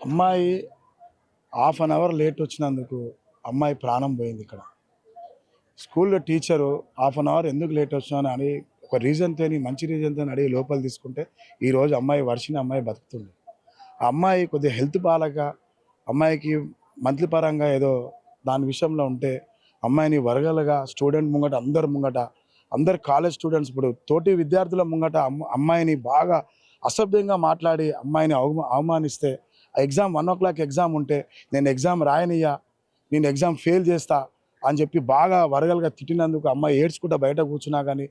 అమ్మాయి half an hour late వచ్చినందుకు అమ్మాయి ప్రాణం పోయింది. ఇక్కడ స్కూల్లో టీచరు హాఫ్ అన్ అవర్ ఎందుకు లేట్ వచ్చినావు అని ఒక రీజన్తో, మంచి రీజన్తో అడిగి లోపల తీసుకుంటే ఈరోజు అమ్మాయి వర్షిని అమ్మాయి బతుకుతుంది. ఆ అమ్మాయి కొద్దిగా హెల్త్ బాగాలేక అమ్మాయికి మంత్లీ పరంగా ఏదో దాని విషయంలో ఉంటే అమ్మాయిని వరగలగా స్టూడెంట్ ముంగట అందరు కాలేజ్ స్టూడెంట్స్ ఇప్పుడు తోటి విద్యార్థుల ముంగట అమ్మాయిని బాగా అసభ్యంగా మాట్లాడి అమ్మాయిని అవమానిస్తే ఆ ఎగ్జామ్ 1 o'clock ఎగ్జామ్ ఉంటే నేను ఎగ్జామ్ రాయనియ్యా, నేను ఎగ్జామ్ ఫెయిల్ చేస్తా అని చెప్పి బాగా వరగలుగా తిట్టినందుకు అమ్మాయి ఏడ్చుకుంటా బయట కూర్చున్నా కానీ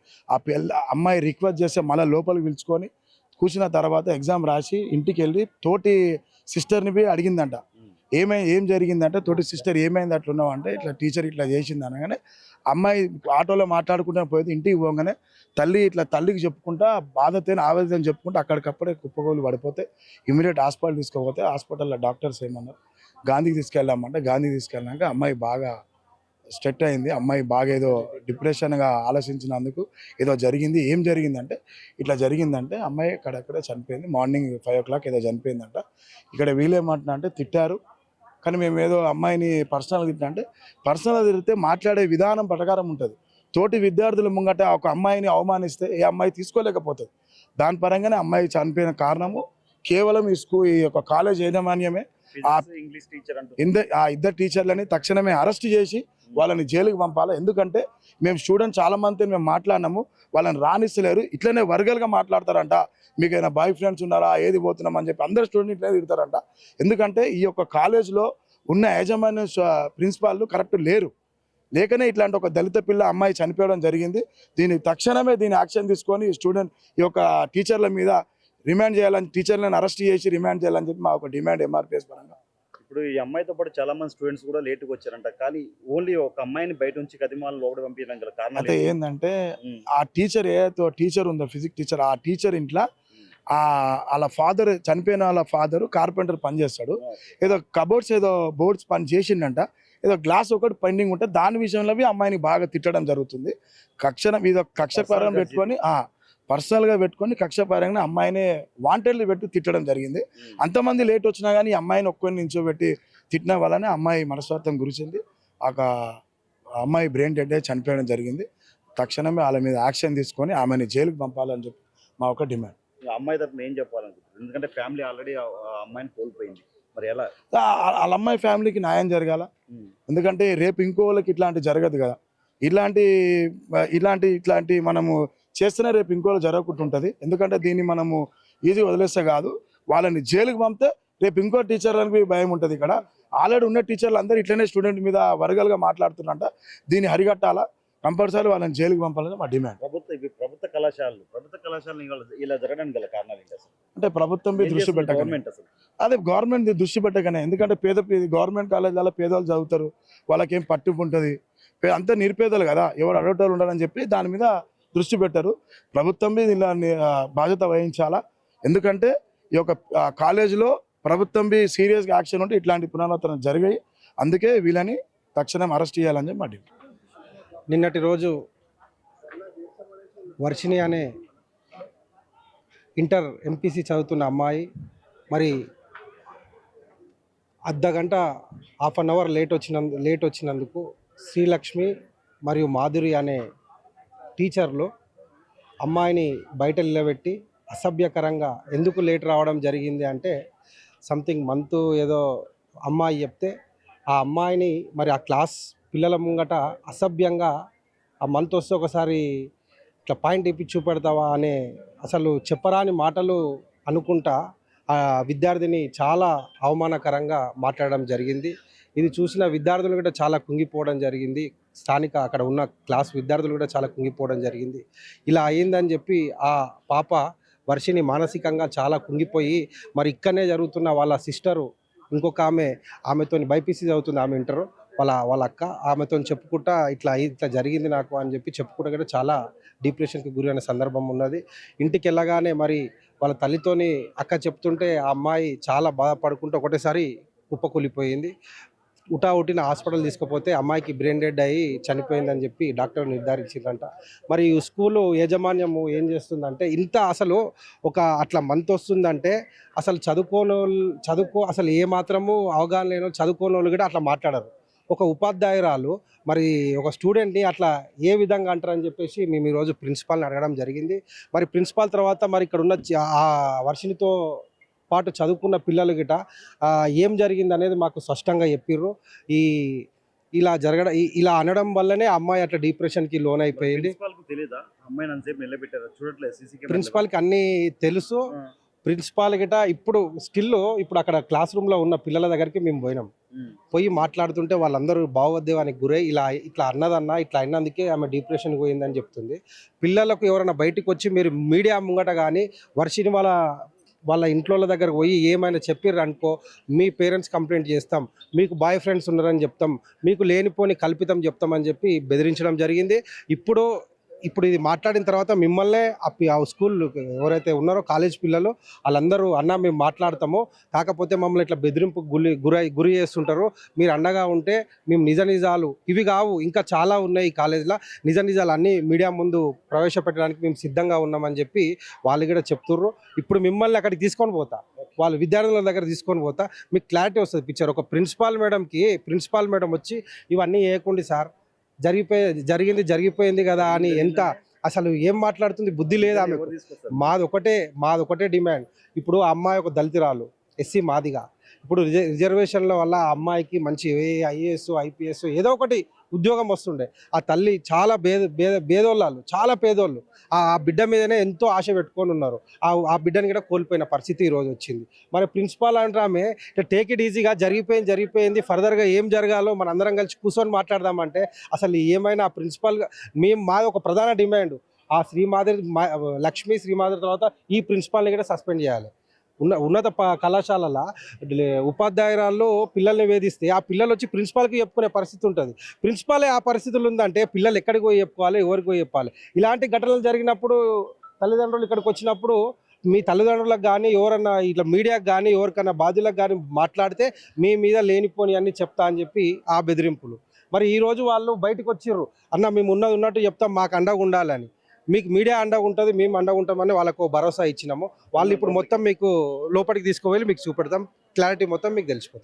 అమ్మాయి రిక్వెస్ట్ చేస్తే మళ్ళీ లోపలికి పిలుచుకొని కూర్చున్న తర్వాత ఎగ్జామ్ రాసి ఇంటికి వెళ్ళి తోటి సిస్టర్ని పోయి అడిగిందంట. ఏం జరిగిందంటే తోటి సిస్టర్ ఏమైంది అట్లున్నావు అంటే ఇట్లా టీచర్ ఇట్లా చేసింది అనగానే అమ్మాయి ఆటోలో మాట్లాడుకుంటూ పోయేది. ఇంటికి పోగానే తల్లికి చెప్పుకుంటా బాధతో ఆవేదన చెప్పుకుంటూ అక్కడికప్పుడే కుప్పగోలు పడిపోతే ఇమీడియట్ హాస్పిటల్ తీసుకోపోతే హాస్పిటల్లో డాక్టర్స్ ఏమన్నారు, గాంధీకి తీసుకెళ్ళామంటే గాంధీకి తీసుకెళ్ళాక అమ్మాయి బాగా స్ట్రెట్ అయింది. అమ్మాయి బాగా ఏదో డిప్రెషన్గా ఆలోచించినందుకు ఏదో జరిగింది. ఏం జరిగిందంటే ఇట్లా జరిగిందంటే అమ్మాయి అక్కడక్కడే చనిపోయింది. మార్నింగ్ 5 o'clock ఏదో చనిపోయిందంట. ఇక్కడ వీళ్ళేమంటున్నా అంటే తిట్టారు, కానీ మేము ఏదో అమ్మాయిని పర్సనల్గా తిట్టినా అంటే పర్సనల్గా తిరిగితే మాట్లాడే విధానం ప్రకారం ఉంటుంది. తోటి విద్యార్థుల ముంగట ఒక అమ్మాయిని అవమానిస్తే ఏ అమ్మాయి తీసుకోలేకపోతుంది. దాని పరంగానే అమ్మాయి చనిపోయిన కారణము కేవలం ఈ యొక్క కాలేజ్ యాజమాన్యమే. ఆ ఇద్దరు టీచర్లని తక్షణమే అరెస్ట్ చేసి వాళ్ళని జైలుకి పంపాలి. ఎందుకంటే మేము స్టూడెంట్స్ చాలా మందితో మేము మాట్లాడినాము, వాళ్ళని రానిస్తలేరు. ఇట్లనే వర్గల్గా మాట్లాడతారంట, మీకైనా బాయ్ ఫ్రెండ్స్ ఉన్నారా, ఏది పోతున్నాం అని చెప్పి అందరు స్టూడెంట్ ఇట్లనే తిడతారంట. ఎందుకంటే ఈ యొక్క కాలేజ్లో ఉన్న యాజమాన్య ప్రిన్సిపాల్ కరెక్ట్ లేకనే ఇట్లాంటి ఒక దళిత పిల్ల అమ్మాయి చనిపోవడం జరిగింది. తక్షణమే యాక్షన్ తీసుకొని ఈ యొక్క టీచర్ల మీద రిమాండ్ చేయాలని, టీచర్లను అరెస్ట్ చేసి రిమాండ్ చేయాలని చెప్పి మా ఒక డిమాండ్ ఎంఆర్పిఎస్ పరంగా. ఇప్పుడు ఈ అమ్మాయితో పాటు చాలా మంది స్టూడెంట్స్ కూడా లేట్గా వచ్చారంట, కానీ ఓన్లీ ఒక అమ్మాయిని బయట నుంచి కదిమాలను లోపల పంపించడం గల కారణం అయితే ఏంటంటే ఆ టీచర్ ఏదైతే టీచర్ ఉందో ఫిజిక్స్ టీచర్, ఆ టీచర్ ఇంట్లో వాళ్ళ ఫాదర్ చనిపోయిన వాళ్ళ ఫాదర్ కార్పెంటర్ పని చేస్తాడు. ఏదో కబోర్డ్స్ ఏదో బోర్డ్స్ పని చేసిండంట. ఏదో గ్లాస్ ఒకటి పెండింగ్ ఉంటే దాని విషయంలో అమ్మాయిని బాగా తిట్టడం జరుగుతుంది. కక్షపరం పెట్టుకొని పర్సనల్గా పెట్టుకొని కక్షపరంగా అమ్మాయిని వాంటెడ్లీ పెట్టి తిట్టడం జరిగింది. అంతమంది లేట్ వచ్చినా కానీ అమ్మాయిని ఒక్కొని నించోబెట్టి తిట్టిన వల్లనే అమ్మాయి మనస్వార్థం గురిచింది. అమ్మాయి బ్రెయిన్ డెడ్ అయి చనిపోవడం జరిగింది. తక్షణమే వాళ్ళ మీద యాక్షన్ తీసుకొని ఆమెని జైలుకి పంపాలని చెప్పి మా ఒక డిమాండ్. అమ్మాయి తరఫున ఏం చెప్పాలనుకుంటున్నారు? ఎందుకంటే ఫ్యామిలీ ఆల్రెడీ అమ్మాయిని కోల్పోయింది, మరి ఎలా వాళ్ళ అమ్మాయి ఫ్యామిలీకి న్యాయం జరగాల. ఎందుకంటే రేపు ఇంకోళ్ళకి ఇట్లాంటి జరగదు కదా. ఇట్లాంటి మనము చేస్తేనే రేపు ఇంకోళ్ళు జరగకుంటుంటుంది. ఎందుకంటే దీన్ని మనము ఈజీ వదిలేస్తే కాదు, వాళ్ళని జైలుకి పంపితే రేపు ఇంకో టీచర్లకి భయం ఉంటుంది. ఇక్కడ ఆల్రెడీ ఉన్న టీచర్లు అందరూ ఇట్లనే స్టూడెంట్ మీద వరగలుగా మాట్లాడుతున్నారంట. దీన్ని హరిగట్టాలా, కంపల్సరీ వాళ్ళని జైలుకి పంపాలని మా డిమాండ్. ప్రభుత్వ కళాశాలలు ఇలా జరగడానికి గల కారణాలు ఏంటి అసలు? అంటే ప్రభుత్వం దృష్టి పెట్టగానే, అదే గవర్నమెంట్ దృష్టి పెట్టగానే. ఎందుకంటే గవర్నమెంట్ కాలేజీలలో పేదవాళ్ళు చదువుతారు, వాళ్ళకేం పట్టింపు ఉంటుంది. అంతా నిరుపేదలు కదా, ఎవరు అడగటోళ్ళు ఉండాలని చెప్పి దాని మీద దృష్టి పెట్టారు. ప్రభుత్వం ఇలా బాధ్యత వహించాలా. ఎందుకంటే ఈ యొక్క కాలేజీలో ప్రభుత్వం సీరియస్గా యాక్షన్ ఉంటే ఇట్లాంటి పునరావృతం జరిగాయి. అందుకే వీళ్ళని తక్షణం అరెస్ట్ చేయాలని చెప్పి మాట. నిన్నటి రోజు వర్షిని అనే ఇంటర్ ఎంపీసీ చదువుతున్న అమ్మాయి మరి అర్ధగంట హాఫ్ అన్ అవర్ లేట్ వచ్చినందుకు శ్రీలక్ష్మి మరియు మాధురి అనే టీచర్లు అమ్మాయిని బయట నిలబెట్టి అసభ్యకరంగా ఎందుకు లేట్ రావడం జరిగింది అంటే సంథింగ్ మంత్ ఏదో అమ్మాయి చెప్తే ఆ అమ్మాయిని మరి ఆ క్లాస్ పిల్లల ముంగట అసభ్యంగా ఆ మంత్ వస్తే ఒకసారి ఇట్లా పాయింట్ ఇప్పి చూపెడతావా అనే అసలు చెప్పరాని మాటలు అనుకుంటా ఆ విద్యార్థిని చాలా అవమానకరంగా మాట్లాడడం జరిగింది. ఇది చూసిన విద్యార్థులు కూడా చాలా కుంగిపోవడం జరిగింది. స్థానిక అక్కడ ఉన్న క్లాస్ విద్యార్థులు కూడా చాలా కుంగిపోవడం జరిగింది. ఇలా అయ్యిందని చెప్పి ఆ పాప వర్షిని మానసికంగా చాలా కుంగిపోయి మరి ఇక్కడనే జరుగుతున్న వాళ్ళ సిస్టరు ఇంకొక ఆమెతో బైపీసీ చదువుతుంది, ఆమె ఇంటరు, వాళ్ళ అక్క ఆమెతో చెప్పుకుంటా ఇట్లా జరిగింది నాకు అని చెప్పి చెప్పుకుంటా కూడా చాలా డిప్రెషన్కి గురైన సందర్భం ఉన్నది. ఇంటికి వెళ్ళగానే మరి వాళ్ళ తల్లితోని అక్క చెప్తుంటే ఆ అమ్మాయి చాలా బాధపడుకుంటూ ఒకటేసారి కుప్పకూలిపోయింది. ఉటావుటిన హాస్పిటల్ తీసుకుపోతే అమ్మాయికి బ్రెయిన్ డెడ్ అయ్యి చనిపోయిందని చెప్పి డాక్టర్ నిర్ధారించిందంట. మరి ఈ స్కూలు యాజమాన్యము ఏం చేస్తుందంటే ఇంత అసలు ఒక అట్లా మంత్ వస్తుందంటే అసలు అసలు ఏ మాత్రము అవగాహన లేని చదువుకోని వాళ్ళు కూడా అట్లా మాట్లాడరు. ఒక ఉపాధ్యాయురాలు మరి ఒక స్టూడెంట్ని అట్లా ఏ విధంగా అంటారని చెప్పేసి మేము ఈరోజు ప్రిన్సిపాల్ని అడగడం జరిగింది. మరి ప్రిన్సిపాల్ తర్వాత మరి ఇక్కడ ఉన్న ఆ వర్షినితో పాటు చదువుకున్న పిల్లలు గిట ఏం జరిగింది అనేది మాకు స్పష్టంగా చెప్పిర్రు. ఈ ఇలా అనడం వల్లనే అమ్మాయి అట్లా డిప్రెషన్కి లోన్ అయిపోయింది. ప్రిన్సిపాల్కు తెలీదా అమ్మాయిని అంతసేపు నిలబెట్టారు చూడట్లేదు సీసీ కెమెరా? ప్రిన్సిపాల్కి అన్నీ తెలుసు. ప్రిన్సిపాల్ గిట ఇప్పుడు అక్కడ క్లాస్ రూమ్లో ఉన్న పిల్లల దగ్గరికి మేము పోయినాం. పోయి మాట్లాడుతుంటే వాళ్ళందరూ భావోద్వేగానికి గురై ఇట్లా అన్నదన్నా ఇట్లా అయినందుకే ఆమె డిప్రెషన్కి పోయిందని చెప్తుంది. పిల్లలకు ఎవరైనా బయటకు వచ్చి మీరు మీడియా ముంగట కానీ వర్షిని వాళ్ళ ఇంట్లో దగ్గరకు పోయి ఏమైనా చెప్పిర్రు అనుకో మీ పేరెంట్స్ కంప్లైంట్ చేస్తాం, మీకు బాయ్ ఫ్రెండ్స్ ఉన్నారని చెప్తాం, మీకు లేనిపోని కల్పితం చెప్తామని చెప్పి బెదిరించడం జరిగింది. ఇప్పుడు ఇది మాట్లాడిన తర్వాత మిమ్మల్నే ఆ స్కూల్ ఎవరైతే ఉన్నారో కాలేజ్ పిల్లలు వాళ్ళందరూ అన్న మేము మాట్లాడతాము, కాకపోతే మమ్మల్ని ఇట్లా బెదిరింపు గురి చేస్తుంటారు, మీరు అండగా ఉంటే మేము నిజాలు ఇవి కావు ఇంకా చాలా ఉన్నాయి ఈ కాలేజీలో, నిజాలు అన్నీ మీడియా ముందు ప్రవేశపెట్టడానికి మేము సిద్ధంగా ఉన్నామని చెప్పి వాళ్ళు కూడా చెప్తుర్రు. ఇప్పుడు మిమ్మల్ని అక్కడికి తీసుకొని పోతా, వాళ్ళు విద్యార్థుల దగ్గర తీసుకొని పోతా, మీకు క్లారిటీ వస్తుంది పిక్చర్. ఒక ప్రిన్సిపాల్ మేడం వచ్చి ఇవన్నీ వేయకండి సార్, జరిగిపోయింది కదా అని ఎంత అసలు ఏం మాట్లాడుతుంది, బుద్ధి లేదా ఆమెకు. మాదొకటే డిమాండ్. ఇప్పుడు ఆ అమ్మాయి ఒక దళితురాలు, ఎస్సీ మాదిగా, ఇప్పుడు రిజర్వేషన్ల వల్ల ఆ అమ్మాయికి మంచి ఐఏఎస్ ఐపీఎస్ ఏదో ఒకటి ఉద్యోగం వస్తుండే. ఆ తల్లి చాలా పేదోళ్ళు, చాలా పేదోళ్ళు ఆ బిడ్డ మీదనే ఎంతో ఆశ పెట్టుకొని ఉన్నారు. ఆ బిడ్డని కూడా కోల్పోయిన పరిస్థితి ఈరోజు వచ్చింది. మరి ప్రిన్సిపాల్ అంటే ఆమె టేక్ ఇట్ ఈజీగా జరిగిపోయింది ఫర్దర్గా ఏం జరగాలో మన అందరం కలిసి కూర్చొని మాట్లాడదామంటే అసలు ఏమైనా ఆ ప్రిన్సిపాల్గా మాది ఒక ప్రధాన డిమాండ్, ఆ లక్ష్మీ శ్రీమాధురి తర్వాత ఈ ప్రిన్సిపాల్ని కూడా సస్పెండ్ చేయాలి. ఉన్నత కళాశాలలో ఉపాధ్యాయురాలు పిల్లల్ని వేధిస్తే ఆ పిల్లలు వచ్చి ప్రిన్సిపాల్కి చెప్పుకునే పరిస్థితి ఉంటుంది. ప్రిన్సిపాలే ఆ పరిస్థితులు ఉందంటే పిల్లలు ఎక్కడికి పోయి చెప్పుకోవాలి, ఎవరికి పోయి చెప్పాలి? ఇలాంటి ఘటనలు జరిగినప్పుడు తల్లిదండ్రులు ఇక్కడికి వచ్చినప్పుడు మీ తల్లిదండ్రులకు కానీ ఎవరన్నా ఇట్లా మీడియాకు కానీ ఎవరికన్నా బాధ్యులకు కానీ మాట్లాడితే మీ మీద లేనిపోని అన్నీ చెప్తా అని చెప్పి ఆ బెదిరింపులు. మరి ఈరోజు వాళ్ళు బయటకు వచ్చిర్రు, అన్న మేము ఉన్నట్టు చెప్తాం, మాకు అండగా ఉండాలని. మీకు మీడియా అండగా ఉంటుంది, మేము అండగా ఉంటామని వాళ్ళకు భరోసా ఇచ్చినాము. వాళ్ళు ఇప్పుడు మొత్తం మీకు లోపలికి తీసుకువెళ్ళి మీకు చూపెడతాం, క్లారిటీ మొత్తం మీకు తెలిసిపోతుంది.